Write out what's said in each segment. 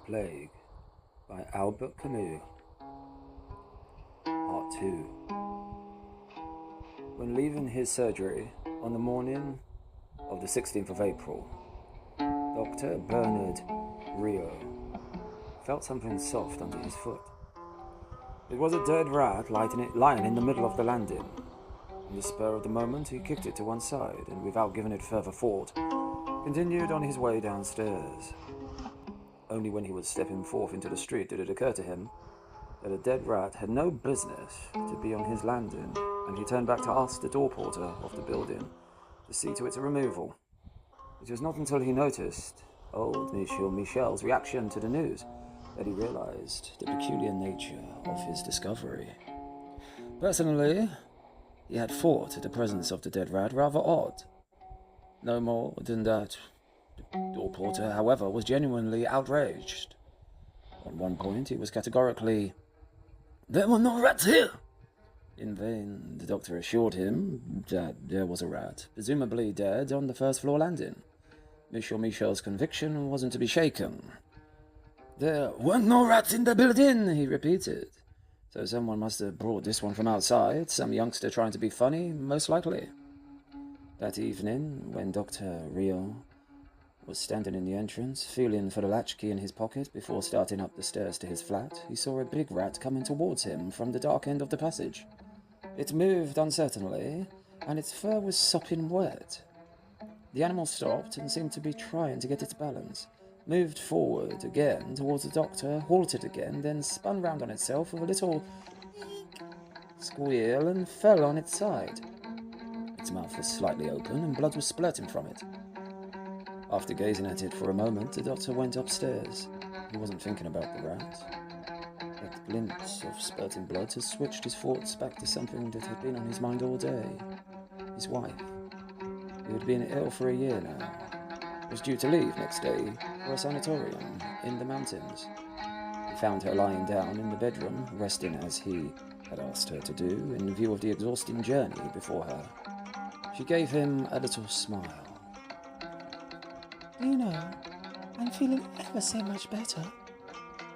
Plague by Albert Camus. Part 2. When leaving his surgery on the morning of the 16th of April, Dr. Bernard Rio felt something soft under his foot. It was a dead rat lying in the middle of the landing. In the spur of the moment, he kicked it to one side and, without giving it further thought, continued on his way downstairs. Only when he was stepping forth into the street did it occur to him that a dead rat had no business to be on his landing, and he turned back to ask the door porter of the building to see to its removal. It was not until he noticed old Monsieur Michel's reaction to the news that he realized the peculiar nature of his discovery. Personally, he had thought the presence of the dead rat rather odd. No more than that. The door porter, however, was genuinely outraged. On one point, he was categorically, "There were no rats here!" In vain, the doctor assured him that there was a rat, presumably dead, on the first-floor landing. Monsieur Michel's conviction wasn't to be shaken. "There weren't no rats in the building," he repeated. "So someone must have brought this one from outside, some youngster trying to be funny, most likely." That evening, when Dr. Rio was standing in the entrance, feeling for the latchkey in his pocket before starting up the stairs to his flat, he saw a big rat coming towards him from the dark end of the passage. It moved uncertainly, and its fur was sopping wet. The animal stopped and seemed to be trying to get its balance, moved forward again towards the doctor, halted again, then spun round on itself with a little squeal and fell on its side. Its mouth was slightly open and blood was splurting from it. After gazing at it for a moment, the doctor went upstairs. He wasn't thinking about the rat. That glimpse of spurting blood had switched his thoughts back to something that had been on his mind all day. His wife, who had been ill for a year now, was due to leave next day for a sanatorium in the mountains. He found her lying down in the bedroom, resting as he had asked her to do, in view of the exhausting journey before her. She gave him a little smile. "You know, I'm feeling ever so much better."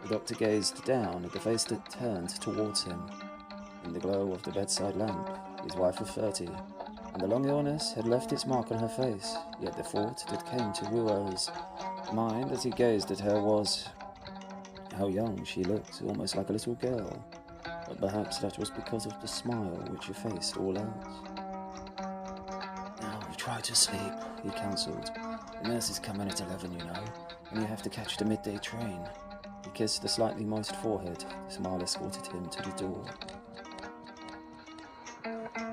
The doctor gazed down at the face that turned towards him. In the glow of the bedside lamp, his wife was 30, and the long illness had left its mark on her face, yet the thought that came to Ruo's mind as he gazed at her was how young she looked, almost like a little girl. But perhaps that was because of the smile which effaced all else. "Now, try to sleep," he counselled. "The nurse is coming at 11, you know, and you have to catch the midday train." He kissed the slightly moist forehead. The smile escorted him to the door.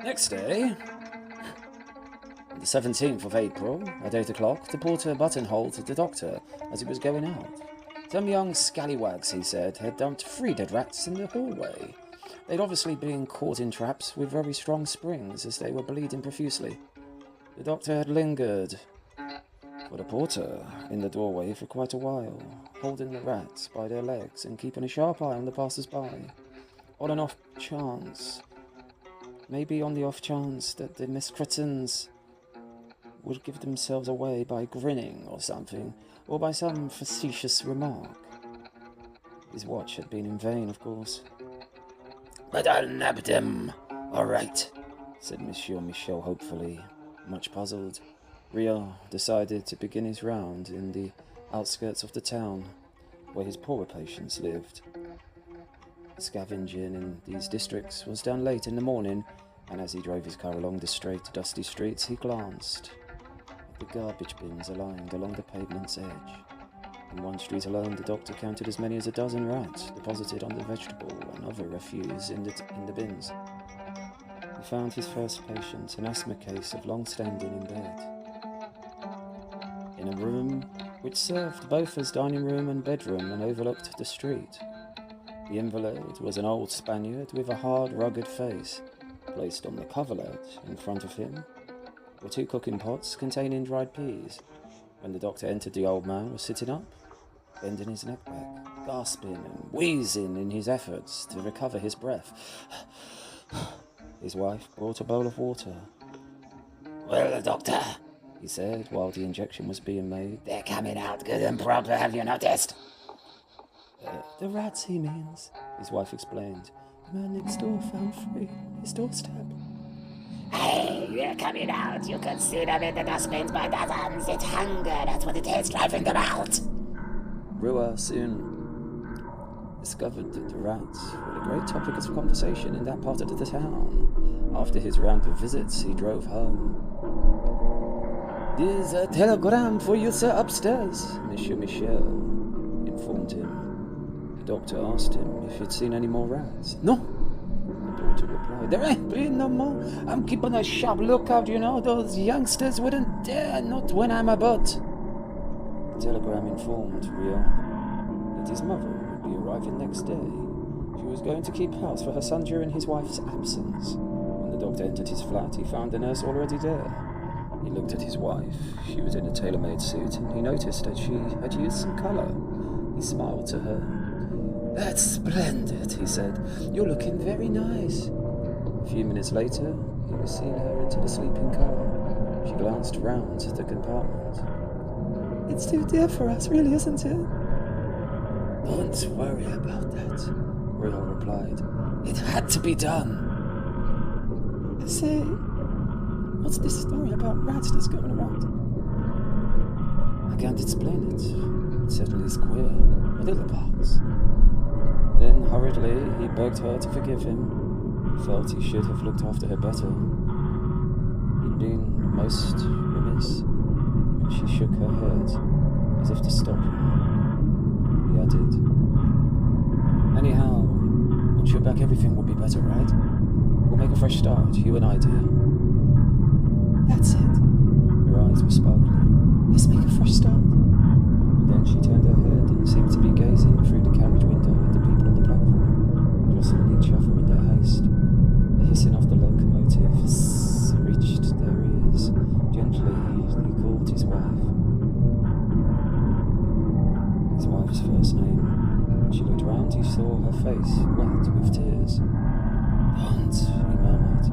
Next day, the 17th of April, at 8 o'clock, the porter buttonholed the doctor as he was going out. Some young scallywags, he said, had dumped 3 dead rats in the hallway. They'd obviously been caught in traps with very strong springs, as they were bleeding profusely. The doctor had lingered for the porter in the doorway for quite a while, holding the rats by their legs and keeping a sharp eye on the passers-by. On the off chance that the miscreants would give themselves away by grinning or something, or by some facetious remark. His watch had been in vain, of course. "But I'll nab them, all right," said Monsieur Michel hopefully. Much puzzled, Rio decided to begin his round in the outskirts of the town, where his poorer patients lived. Scavenging in these districts was done late in the morning, and as he drove his car along the straight, dusty streets, he glanced at the garbage bins aligned along the pavement's edge. In one street alone, the doctor counted as many as a dozen rats deposited on the vegetable and other refuse in the bins. He found his first patient, an asthma case of long standing, in bed, in a room which served both as dining room and bedroom and overlooked the street. The invalid was an old Spaniard with a hard, rugged face. Placed on the coverlet in front of him were 2 cooking pots containing dried peas. When the doctor entered, the old man was sitting up, bending his neck back, gasping and wheezing in his efforts to recover his breath. His wife brought a bowl of water. "Well, doctor," he said, while the injection was being made, "they're coming out good and proper, have you noticed?" The rats, he means, his wife explained. The man next door found free on his doorstep. Hey, they're coming out. You can see them in the dustbins by dozens. It's hunger, that's what it is, driving them out. Rua soon discovered that the rats were a great topic of conversation in that part of the town. After his round of visits, he drove home. "There's a telegram for you, sir, upstairs," Monsieur Michel informed him. The doctor asked him if he'd seen any more rats. "No," the daughter replied. "There ain't been no more. I'm keeping a sharp lookout, you know. Those youngsters wouldn't dare, not when I'm about." The telegram informed Rio that his mother would be arriving next day. She was going to keep house for her son during his wife's absence. When the doctor entered his flat, he found the nurse already there. He looked at his wife. She was in a tailor-made suit, and he noticed that she had used some colour. He smiled to her. "That's splendid," he said. "You're looking very nice." A few minutes later, he was seeing her into the sleeping car. She glanced round the compartment. It's too dear for us, really, isn't it? "Don't worry about that," Rio replied. "It had to be done." I say, what's this story about rats that's going around? "I can't explain it. It certainly is queer, but it'll pass." Then, hurriedly, he begged her to forgive him. He felt he should have looked after her better. He'd been most remiss. When she shook her head, as if to stop him, he added, "Anyhow, once you're back, everything will be better, right? We'll make a fresh start, you and I, dear." That's it. Her eyes were sparkling. Let's make a fresh start. But then she turned her head and seemed to be gazing through the carriage window at the people on the platform, jostling each other in their haste. The hissing of the locomotives reached their ears. Gently, he called his wife. His wife's first name. When she looked round, he saw her face wet with tears. "Don't," he murmured.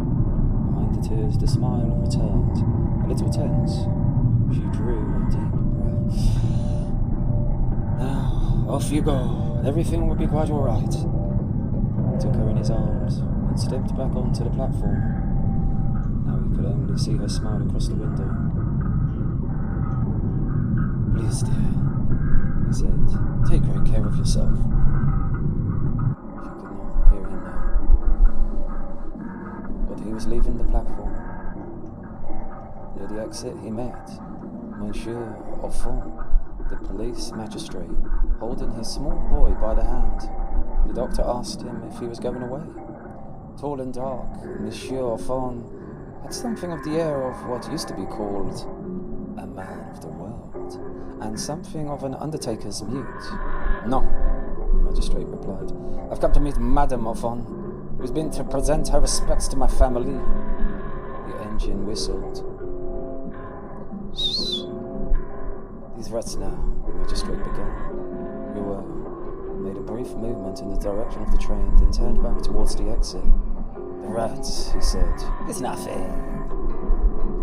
Behind the tears, the smile returned. A little tense, she drew a deep breath. "Now, off you go. Everything will be quite all right." He took her in his arms and stepped back onto the platform. Now he could only see her smile across the window. "Please, dear," he said, "take great care of yourself." She could not hear him now. But he was leaving the platform. Near the exit, he met Monsieur Offon, the police magistrate, holding his small boy by the hand. The doctor asked him if he was going away. Tall and dark, Monsieur Offon had something of the air of what used to be called a man of the world, and something of an undertaker's mute. "No," the magistrate replied. "I've come to meet Madame Offon, who's been to present her respects to my family." The engine whistled. "Shh. These rats now," the magistrate began. Rua made a brief movement in the direction of the train, then turned back towards the exit. "The rats," he said. "It's nothing."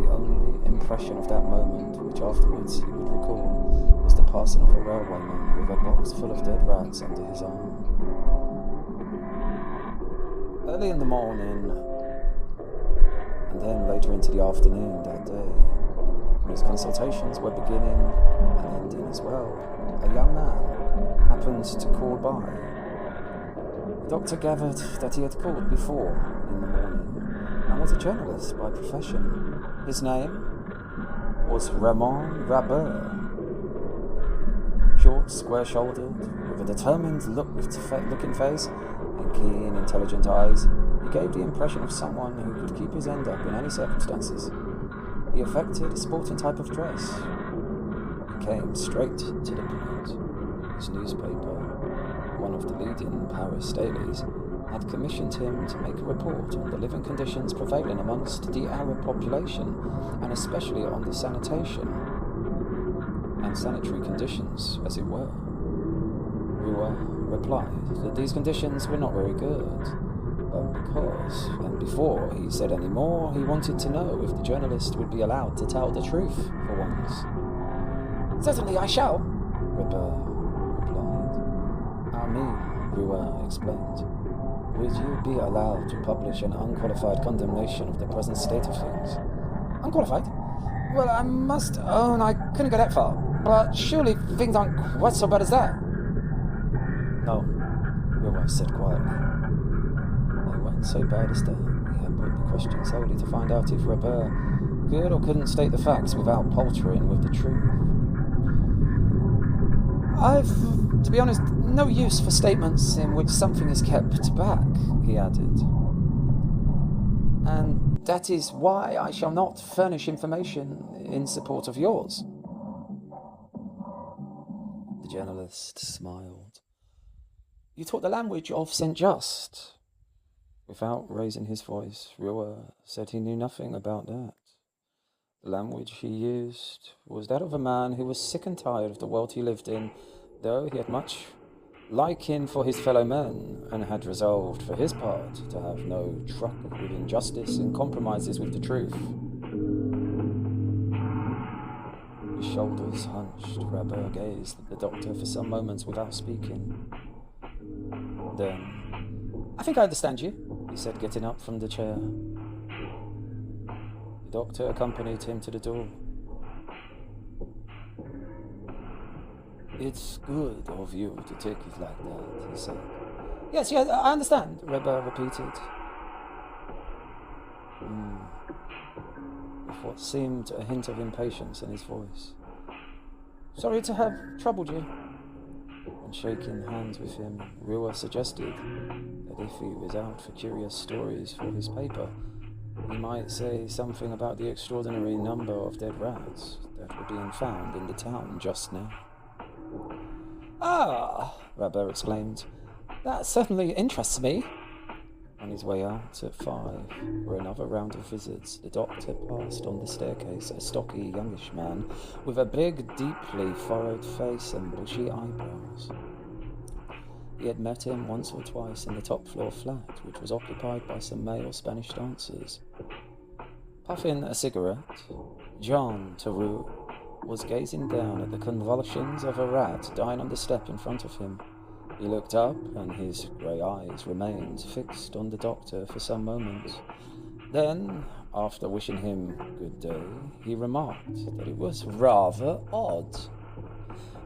The only impression of that moment, which afterwards he would recall, was the passing of a railwayman with a box full of dead rats under his arm. Early in the morning, and then later into the afternoon that day, when his consultations were beginning and ending as well, a young man happened to call by. The doctor gathered that he had called before in the morning and was a journalist by profession. His name was Ramon Rabeur. Short, square-shouldered, with a determined looking face and keen, intelligent eyes, he gave the impression of someone who could keep his end up in any circumstances. He affected a sporting type of dress. He came straight to the point. His newspaper, one of the leading Paris dailies, had commissioned him to make a report on the living conditions prevailing amongst the Arab population, and especially on the sanitation and sanitary conditions, as it were. Rua replied that these conditions were not very good, but because, and before he said any more, he wanted to know if the journalist would be allowed to tell the truth for once. "Certainly I shall," Rabeur replied. I mean, Rua explained, would you be allowed to publish an unqualified condemnation of the present state of things? Unqualified? Well, I must own I couldn't go that far. But surely things aren't quite so bad as that. No, Rua said quietly. They weren't so bad as that. He had put the question solely to find out if Robert could or couldn't state the facts without paltering with the truth. I've, to be honest, no use for statements in which something is kept back, he added. And that is why I shall not furnish information in support of yours. The journalist smiled. You taught the language of St. Just. Without raising his voice, Rua said he knew nothing about that. The language he used was that of a man who was sick and tired of the world he lived in, though he had much liking for his fellow men, and had resolved, for his part, to have no truck with injustice and compromises with the truth. His shoulders hunched, Rabber gazed at the doctor for some moments without speaking. Then, I think I understand you, he said, getting up from the chair. The doctor accompanied him to the door. It's good of you to take it like that, he said. Yes, I understand, Rebbe repeated. With what seemed a hint of impatience in his voice. Sorry to have troubled you. And shaking hands with him, Rua suggested that if he was out for curious stories for his paper, he might say something about the extraordinary number of dead rats that were being found in the town just now. Ah, Rabber exclaimed. That certainly interests me. On his way out at 5 for another round of visits, the doctor passed on the staircase a stocky youngish man with a big, deeply furrowed face and bushy eyebrows. He had met him once or twice in the top-floor flat, which was occupied by some male Spanish dancers. Puffing a cigarette, John Theroux was gazing down at the convulsions of a rat dying on the step in front of him. He looked up, and his grey eyes remained fixed on the doctor for some moments. Then, after wishing him good day, he remarked that it was rather odd,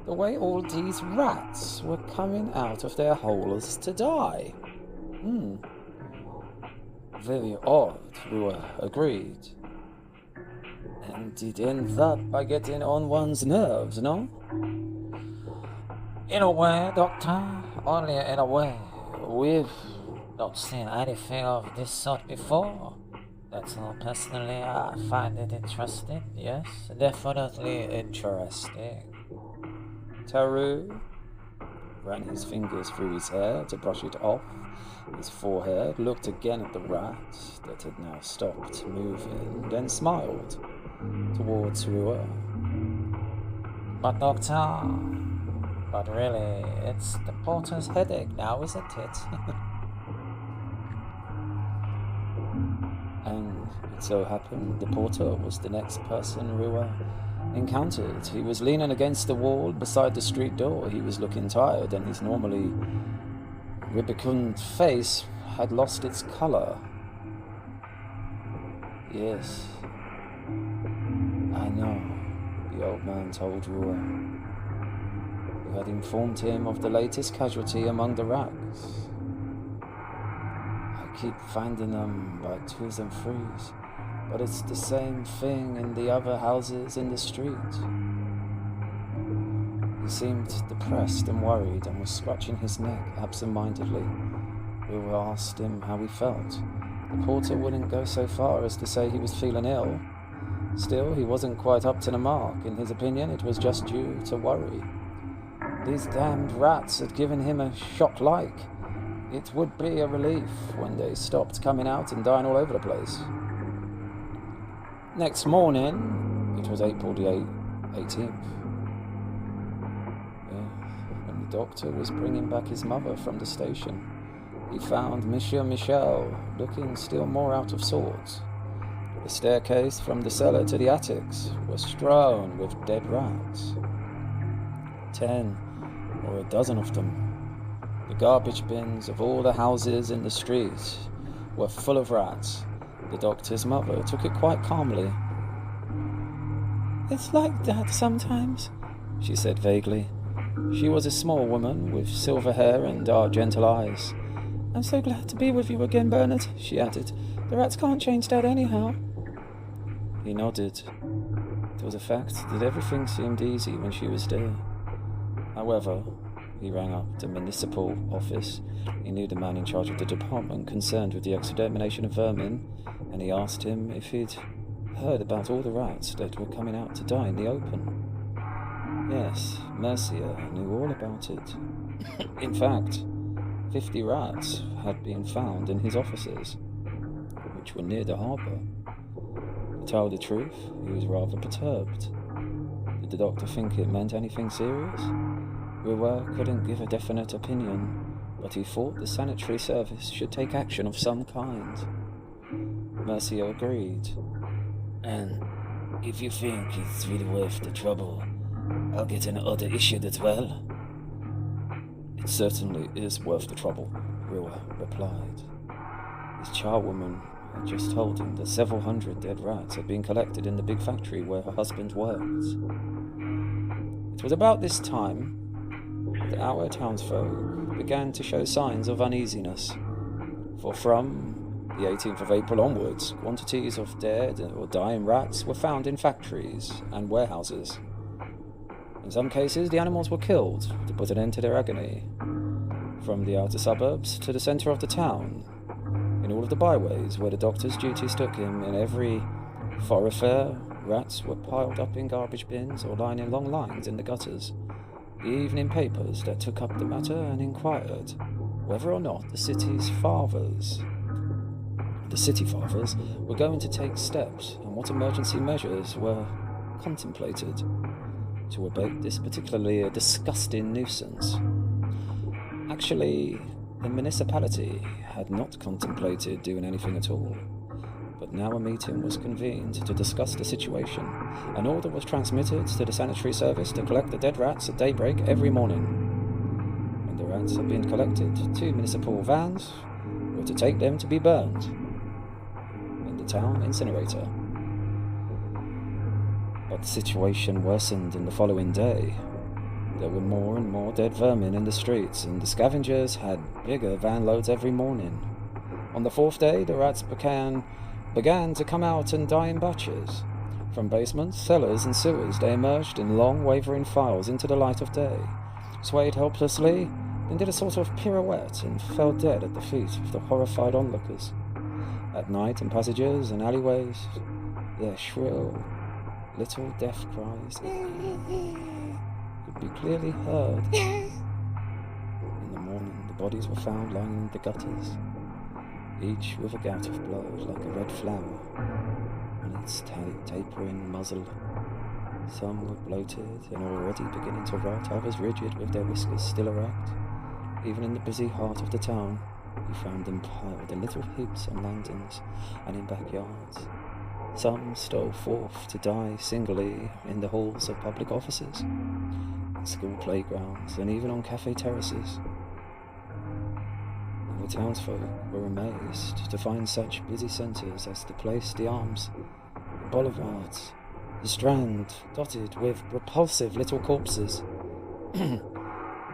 the way all these rats were coming out of their holes to die. Very odd, Rua agreed. And it ends up by getting on one's nerves, no? In a way, Doctor, only in a way. We've not seen anything of this sort before. That's all. Personally, I find it interesting. Yes, definitely interesting. Theroux ran his fingers through his hair to brush it off. His forehead looked again at the rat that had now stopped moving, then smiled towards Rua. But Doctor, but really, it's the porter's headache now, isn't it? And it so happened the porter was the next person Rua encountered. He was leaning against the wall beside the street door. He was looking tired, and his normally rubicund face had lost its colour. Yes, I know, the old man told Rua, who had informed him of the latest casualty among the rats. I keep finding them by twos and threes, but it's the same thing in the other houses in the street. He seemed depressed and worried and was scratching his neck absent-mindedly. Rua asked him how he felt. The porter wouldn't go so far as to say he was feeling ill. Still, he wasn't quite up to the mark. In his opinion, it was just due to worry. These damned rats had given him a shock like. It would be a relief when they stopped coming out and dying all over the place. Next morning, it was April the 18th. When the doctor was bringing back his mother from the station, he found Monsieur Michel looking still more out of sorts. The staircase from the cellar to the attics was strewn with dead rats. 10 or a dozen of them. The garbage bins of all the houses in the street were full of rats. The doctor's mother took it quite calmly. "It's like that sometimes," she said vaguely. She was a small woman with silver hair and dark, gentle eyes. "I'm so glad to be with you again, Bernard," she added. "The rats can't change Dad anyhow." He nodded. It was a fact that everything seemed easy when she was there. However, he rang up the municipal office. He knew the man in charge of the department concerned with the extermination of vermin, and he asked him if he'd heard about all the rats that were coming out to die in the open. Yes, Mercia knew all about it. In fact, 50 rats had been found in his offices, which were near the harbour. To tell the truth, he was rather perturbed. Did the doctor think it meant anything serious? Rouet couldn't give a definite opinion, but he thought the sanitary service should take action of some kind. Mercia agreed. "And if you think it's really worth the trouble, I'll get an order issued as well." "It certainly is worth the trouble," Rouet replied. His charwoman had just told him that several hundred dead rats had been collected in the big factory where her husband worked. It was about this time that our townsfolk began to show signs of uneasiness, for from the 18th of April onwards, quantities of dead or dying rats were found in factories and warehouses. In some cases, the animals were killed to put an end to their agony. From the outer suburbs to the centre of the town, in all of the byways where the doctor's duties took him, in every thoroughfare, rats were piled up in garbage bins or lying in long lines in the gutters. The evening papers that took up the matter and inquired whether or not the city fathers were going to take steps and what emergency measures were contemplated to abate this particularly disgusting nuisance. Actually, the municipality had not contemplated doing anything at all, but now a meeting was convened to discuss the situation. An order was transmitted to the sanitary service to collect the dead rats at daybreak every morning. When the rats had been collected, 2 municipal vans were to take them to be burned in the town incinerator. But the situation worsened in the following day. There were more and more dead vermin in the streets, and the scavengers had bigger van loads every morning. On the 4th day, the rats began to come out and die in batches. From basements, cellars, and sewers, they emerged in long, wavering files into the light of day, swayed helplessly, then did a sort of pirouette and fell dead at the feet of the horrified onlookers. At night, in passages and alleyways, their shrill, little death cries could be clearly heard. In the morning, the bodies were found lying in the gutters, each with a gout of blood like a red flower on its tapering muzzle. Some were bloated and already beginning to rot, others rigid with their whiskers still erect. Even in the busy heart of the town, you found them piled in little heaps on landings and in backyards. Some stole forth to die singly in the halls of public offices, in school playgrounds, and even on cafe terraces. The townsfolk were amazed to find such busy centres as the Place d'Armes, the boulevards, the Strand, dotted with repulsive little corpses.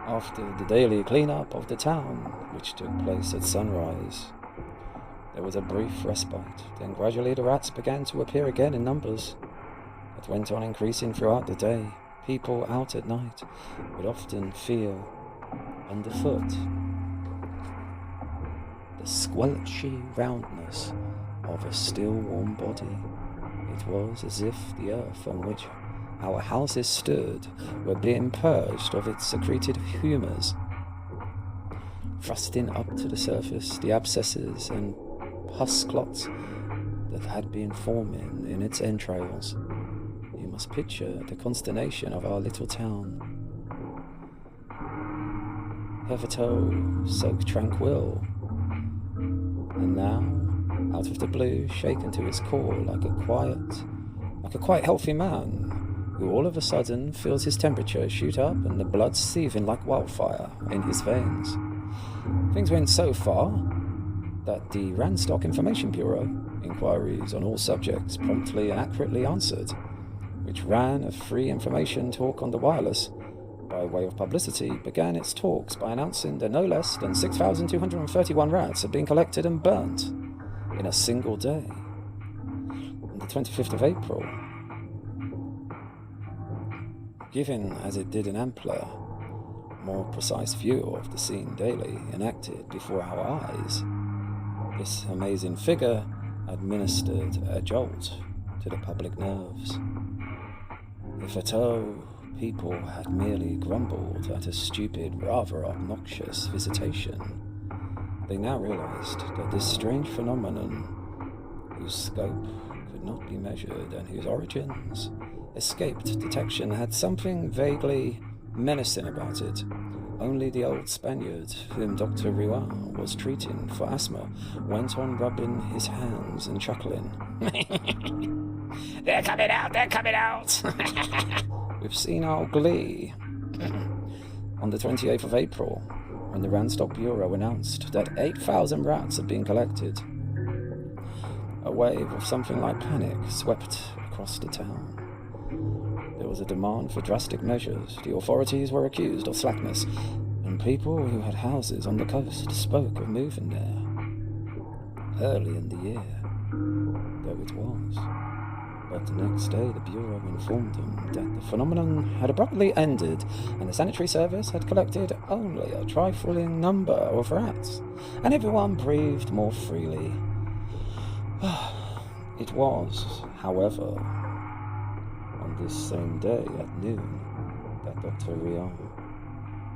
After the daily clean-up of the town, which took place at sunrise, there was a brief respite. Then gradually the rats began to appear again in numbers. It went on increasing throughout the day. People out at night would often feel underfoot the squelchy roundness of a still warm body. It was as if the earth on which our houses stood were being purged of its secreted humours, thrusting up to the surface the abscesses and pus clots that had been forming in its entrails. You must picture the consternation of our little town. Hitherto so tranquil, and now, out of the blue, shaken to its core like a quite healthy man, who all of a sudden feels his temperature shoot up and the blood seething like wildfire in his veins. Things went so far that the Ranstock Information Bureau, inquiries on all subjects promptly and accurately answered, which ran a free information talk on the wireless, by way of publicity, began its talks by announcing that no less than 6,231 rats had been collected and burnt in a single day. On the 25th of April, given as it did an ampler, more precise view of the scene daily enacted before our eyes, this amazing figure administered a jolt to the public nerves. If at all people had merely grumbled at a stupid, rather obnoxious visitation, they now realized that this strange phenomenon, whose scope could not be measured and whose origins escaped detection, had something vaguely menacing about it. Only the old Spaniard, whom Dr. Ruan was treating for asthma, went on rubbing his hands and chuckling. They're coming out! They're coming out! With senile glee. On the 28th of April, when the Ranstock Bureau announced that 8,000 rats had been collected, a wave of something like panic swept across the town. There was a demand for drastic measures. The authorities were accused of slackness, and people who had houses on the coast spoke of moving there. Early in the year, though it was. But the next day, the Bureau informed them that the phenomenon had abruptly ended, and the sanitary service had collected only a trifling number of rats, and everyone breathed more freely. It was, however, on this same day at noon that Dr. Rion,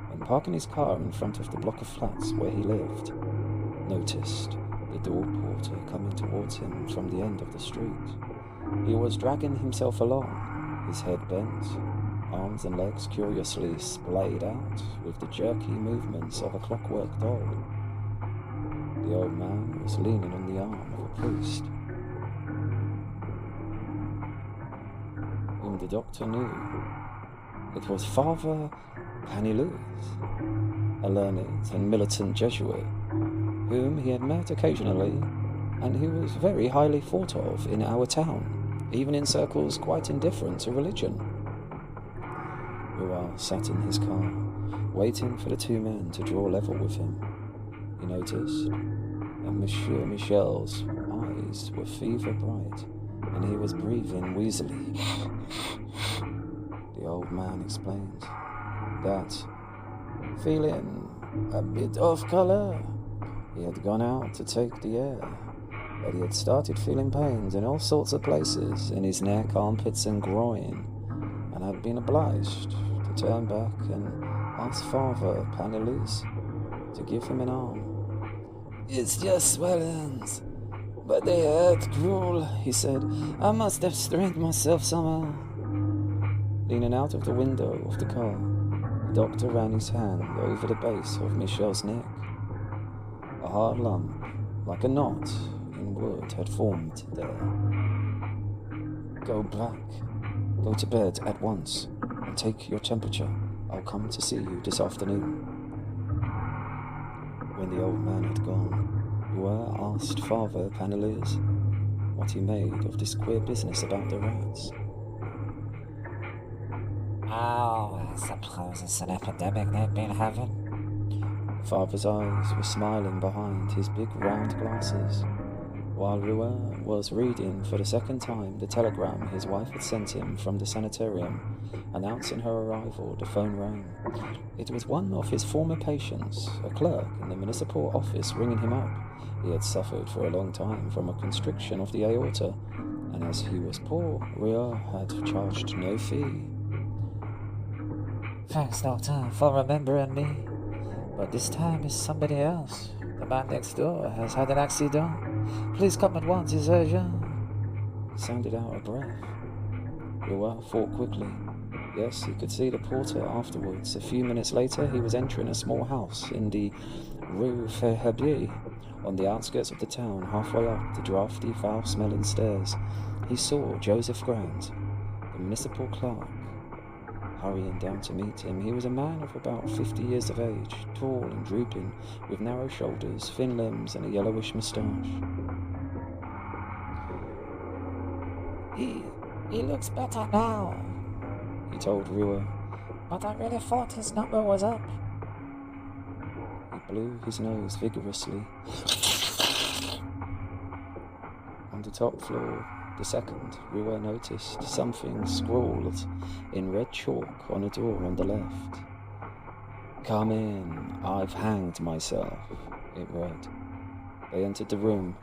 when parking his car in front of the block of flats where he lived, noticed the door porter coming towards him from the end of the street. He was dragging himself along, his head bent, arms and legs curiously splayed out with the jerky movements of a clockwork doll. The old man was leaning on the arm of a priest, whom the doctor knew. It was Father Paniluz, a learned and militant Jesuit, whom he had met occasionally, and who was very highly thought of in our town, even in circles quite indifferent to religion. Ruar sat in his car, waiting for the two men to draw level with him. He noticed that Monsieur Michel's eyes were fever bright, and he was breathing wheezily. The old man explained that, feeling a bit off color, he had gone out to take the air, but he had started feeling pains in all sorts of places, in his neck, armpits and groin, and had been obliged to turn back and ask Father Paniluz to give him an arm. "It's just swellings, but they hurt cruel," he said. "I must have strained myself somehow." Leaning out of the window of the car, the doctor ran his hand over the base of Michel's neck. A hard lump, like a knot in wood, had formed there. "Go back. Go to bed at once, and take your temperature. I'll come to see you this afternoon." When the old man had gone, Ruar asked Father Paniluz what he made of this queer business about the rats. "Oh, I suppose it's an epidemic they've been having." Father's eyes were smiling behind his big round glasses, while Ruar was reading for the second time the telegram his wife had sent him from the sanitarium. Announcing her arrival, the phone rang. It was one of his former patients, a clerk in the municipal office, ringing him up. He had suffered for a long time from a constriction of the aorta, and as he was poor, Ruar had charged no fee. "Thanks, Doctor, for remembering me. But this time it's somebody else. The man next door has had an accident. Please come at once, it's urgent." He sounded out of breath. Ruar thought quickly. Yes, he could see the porter afterwards. A few minutes later, he was entering a small house in the Rue Ferrabier, on the outskirts of the town, halfway up the drafty, foul-smelling stairs. He saw Joseph Grant, the municipal clerk, Hurrying down to meet him, he was a man of about 50 years of age, tall and drooping, with narrow shoulders, thin limbs, and a yellowish moustache. He looks better now, He told Rua. but I really thought his number was up. He blew his nose vigorously. On the top floor, the second, Rua noticed something scrawled in red chalk on a door on the left. "Come in, I've hanged myself," it read. They entered the room.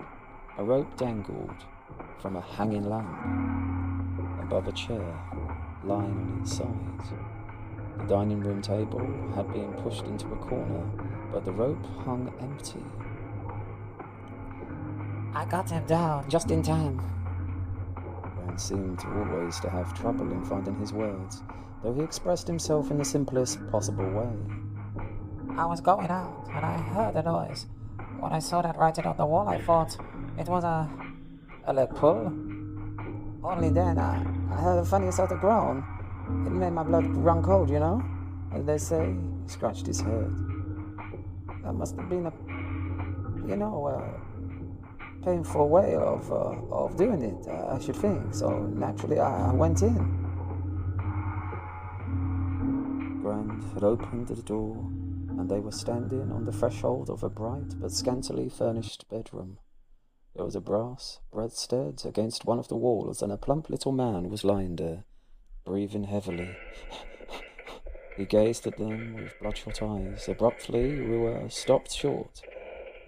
A rope dangled from a hanging lamp above a chair lying on its side. The dining room table had been pushed into a corner, but the rope hung empty. I got him down just in time. Rand seemed always to have trouble in finding his words, though he expressed himself in the simplest possible way. I was going out and I heard a noise. When I saw that writing on the wall, I thought it was a leg pull. Only then I heard a funny sort of groan. It made my blood run cold, you know? As they say. He scratched his head. That must have been a painful way of doing it, I should think. So naturally, I went in. Grand had opened the door, and they were standing on the threshold of a bright but scantily furnished bedroom. There was a brass bedstead against one of the walls, and a plump little man was lying there, breathing heavily. He gazed at them with bloodshot eyes. Abruptly, Rua stopped short.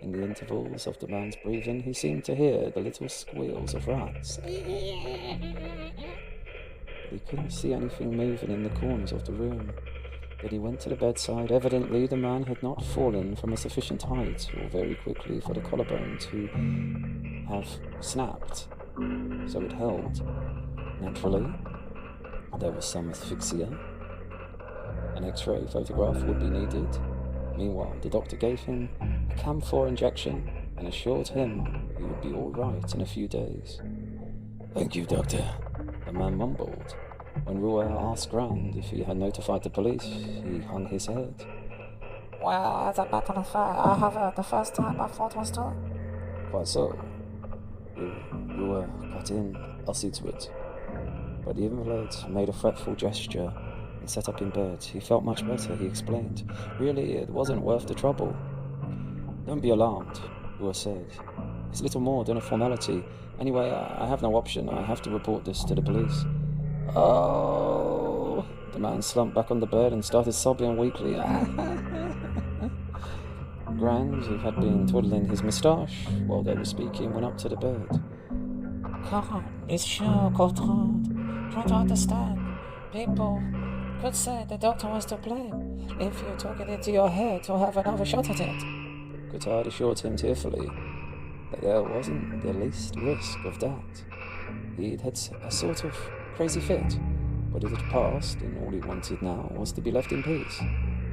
In the intervals of the man's breathing, he seemed to hear the little squeals of rats. But he couldn't see anything moving in the corners of the room. Then he went to the bedside. Evidently, the man had not fallen from a sufficient height or very quickly for the collarbone to have snapped, so it held. Naturally, there was some asphyxia. An X-ray photograph would be needed. Meanwhile, the doctor gave him a Cam4 injection and assured him he would be all right in a few days. "Thank you, doctor," the man mumbled. When Rua asked Grand if he had notified the police, he hung his head. Well, as a matter of fact, I have the first time I thought was told. "Quite so." Rua cut in. "I'll see to it." But the invalid made a fretful gesture and sat up in bed. He felt much better, he explained. Really, it wasn't worth the trouble. "Don't be alarmed," Rua said. "It's little more than a formality. Anyway, I have no option. I have to report this to the police." "Oh!" The man slumped back on the bed and started sobbing weakly. Grand, who had been twiddling his moustache while they were speaking, went up to the bed. Come on, Monsieur Coulthard. Try to understand. People could say the doctor was to blame. If you took it into your head to have another shot at it. Coulthard assured him tearfully that there wasn't the least risk of that. He'd had a sort of crazy fit, but it had passed, and all he wanted now was to be left in peace.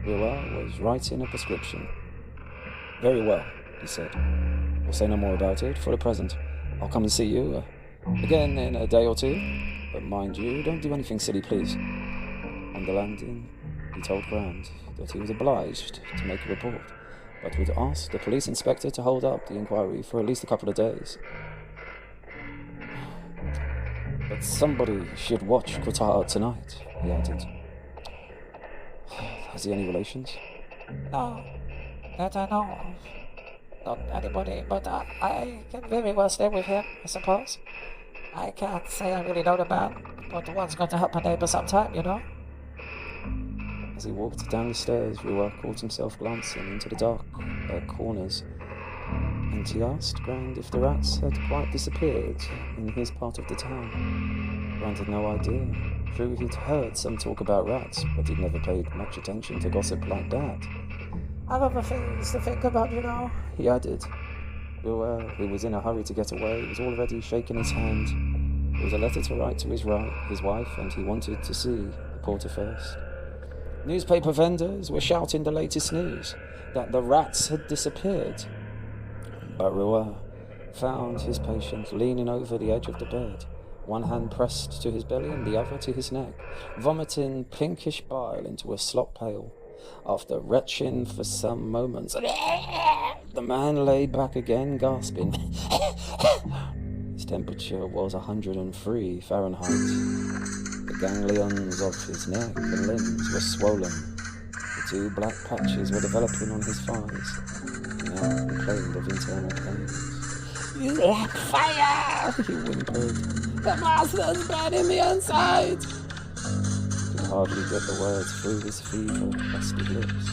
Rua was writing a prescription. "Very well," he said. "We'll say no more about it for the present. I'll come and see you again in a day or two. But mind you, don't do anything silly, please." On the landing, he told Grand that he was obliged to make a report, but would ask the police inspector to hold up the inquiry for at least a couple of days. "But somebody should watch Coulthard tonight," he added. "Has he any relations?" No, that I know of. Not anybody, but I can very well stay with him, I suppose. I can't say I really know the man, but one's got to help a neighbor sometime, you know? As he walked down the stairs, Rua caught himself glancing into the dark corners, and he asked Grand if the rats had quite disappeared in his part of the town. Grand had no idea. True, he'd heard some talk about rats, but he'd never paid much attention to gossip like that. I've other things to think about, you know, he added. Rua, who was in a hurry to get away, was already shaking his hand. There was a letter to write to his wife, and he wanted to see the porter first. Newspaper vendors were shouting the latest news, that the rats had disappeared. But Rua found his patient leaning over the edge of the bed, one hand pressed to his belly and the other to his neck, vomiting pinkish bile into a slop pail. After retching for some moments, the man lay back again, gasping. His temperature was 103 Fahrenheit. The ganglions of his neck and limbs were swollen. The 2 black patches were developing on his thighs. He now complained of internal pain. Fire! He whimpered. The master's burning me inside! He could hardly get the words through his fever-crusted lips,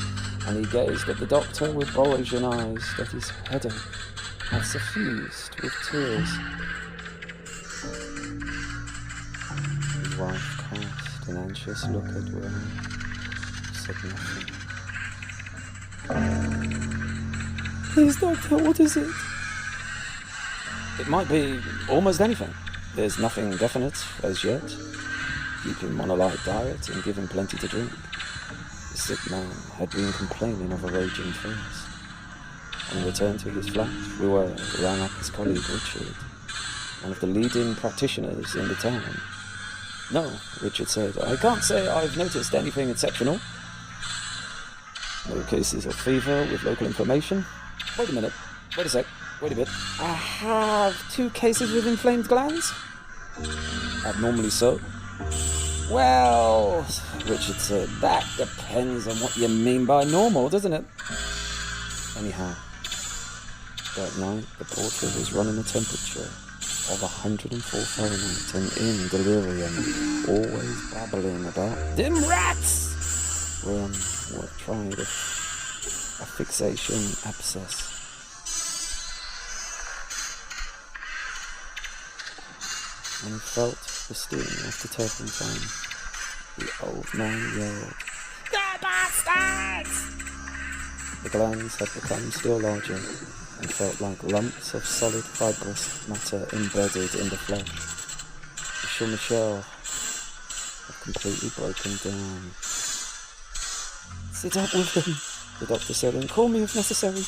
and he gazed at the doctor with bulging eyes that his headache had suffused with tears. His wife cast an anxious look at Will. Said nothing. Please, doctor, what is it? It might be almost anything. There's nothing definite as yet. Keep him on a light diet and give him plenty to drink. The sick man had been complaining of a raging thirst. On return to his flat, Ruel rang up his colleague Richard, one of the leading practitioners in the town. No, Richard said, I can't say I've noticed anything exceptional. No cases of fever with local inflammation. Wait a minute. Wait a sec. Wait a bit. I have 2 cases with inflamed glands. Abnormally so? Well, Richard said, that depends on what you mean by normal, doesn't it? Anyhow, that night the porter was running a temperature of 104 Fahrenheit and in delirium, always babbling about dim rats. When tried a fixation abscess. And he felt the sting of the turpentine. The old man yelled, The bastards! The glands had become still larger and felt like lumps of solid fibrous matter embedded in the flesh. Michel had completely broken down. sit up with him, the doctor said, and call me if necessary.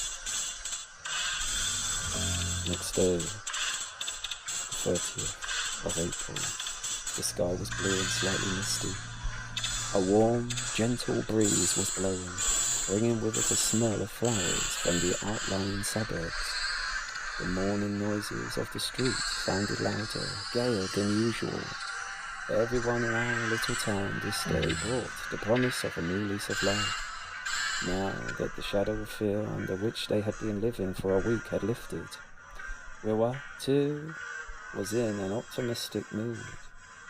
Next day, 30th of April, the sky was blue and slightly misty. A warm, gentle breeze was blowing, bringing with it a smell of flowers from the outlying suburbs. The morning noises of the streets sounded louder, gayer than usual. Everyone in our little town this day brought the promise of a new lease of life. Now that the shadow of fear under which they had been living for a week had lifted, Rewa, too, was in an optimistic mood.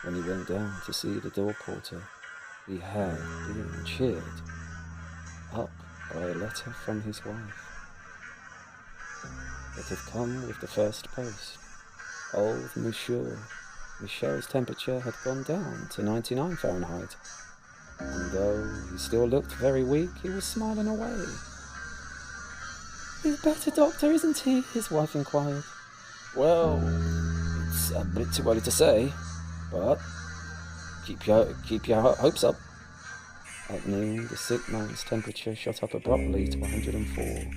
When he went down to see the door porter, he had been cheered up by a letter from his wife. It had come with the first post. Old Michel's temperature had gone down to 99 Fahrenheit, and though he still looked very weak, he was smiling away. He's better, doctor, isn't he? His wife inquired. Well, it's a bit too early to say, but keep your hopes up. At noon, the sick man's temperature shot up abruptly to 104.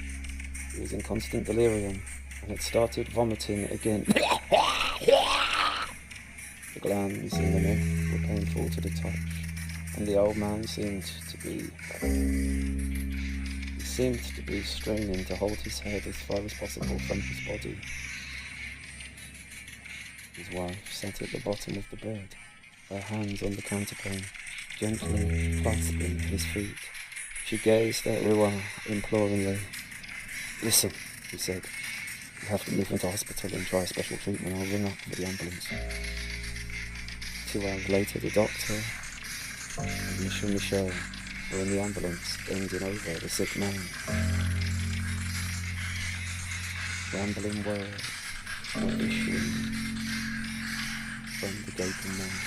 He was in constant delirium and had started vomiting again. The glands in the neck were painful to the touch, and the old man seemed to be straining to hold his head as far as possible from his body. His wife sat at the bottom of the bed, her hands on the counterpane, gently clasping his feet. She gazed at Ruan imploringly. Listen, he said. You have to move into hospital and try special treatment. I'll ring up for the ambulance. 2 hours later, the doctor and Michel were in the ambulance, bending over the sick man. Rambling words were issuing from the gaping mouth,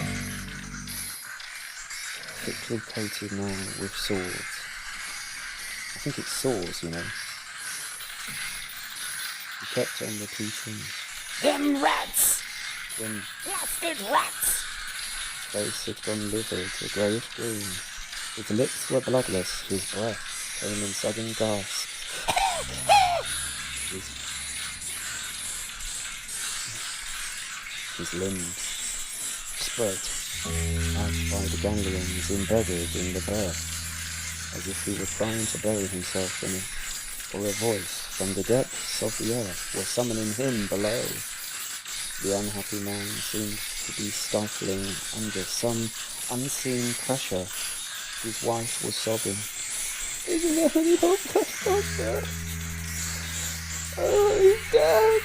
thickly coated now with swords. I think it's sores, you know. He kept on repeating, Them rats! then Blasted rats! his face had gone livid to greyish green. His lips were bloodless, his breath came in sudden gasps. His limbs spread out by the ganglions embedded in the bird, as if he were trying to bury himself in it, or a voice from the depths of the earth were summoning him below. The unhappy man seemed to be stifling under some unseen pressure. His wife was sobbing. "Isn't there any hope left, Doctor? Oh, he's dead!